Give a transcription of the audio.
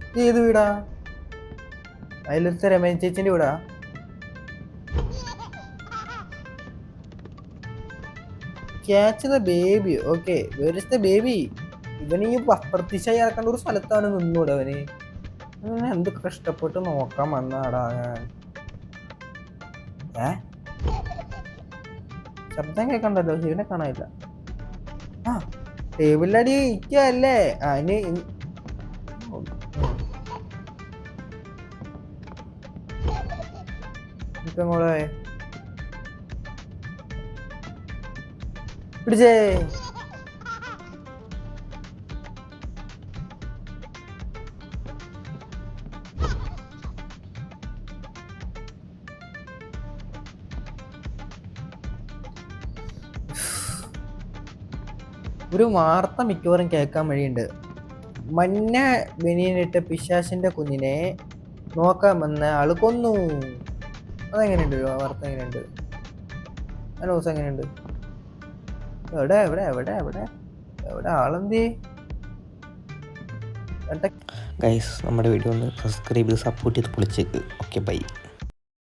ഇത് ഏത് വീടാ? അതിലത്തെ രമേശ് ചേച്ചിന്റെ വീടാ? Catch the baby. Okay, where is the baby? ഇവന് ഈ പ്രത്യക്ഷമായി ഇറക്കേണ്ട ഒരു സ്ഥലത്താണ് നിന്നൂടെ അവന്? എന്ത് കഷ്ടപ്പെട്ട് നോക്കാൻ വന്നാടാ ഞാൻ. ശബ്ദം കേൾക്കണ്ടല്ലോ, ശിവനെ കാണാനില്ല. ആ ടേബിളിലടി ഇരിക്കല്ലേ അതിന്. ഇങ്ങോളെ പിടിച്ചേ. ഒരു വാർത്ത മിക്കവാറും കേൾക്കാൻ വഴിയുണ്ട്. മഞ്ഞ ബനിയനിട്ട് പിശാശിന്റെ കുഞ്ഞിനെ നോക്കാൻ വന്ന ആള് കൊന്നു. അതെങ്ങനെയുണ്ട് വാർത്ത? എങ്ങനെയുണ്ട് ആ ന്യൂസ്? എങ്ങനെയുണ്ട്? എവിടെ എവിടെ എവിടെ എവിടെ എവിടെ ആളെന്തി? ഗൈസ്, നമ്മുടെ വീഡിയോ ഒന്ന് സബ്സ്ക്രൈബ് ചെയ്ത് സപ്പോർട്ട് ചെയ്ത് പൊളിച്ചേക്ക്. Okay, by.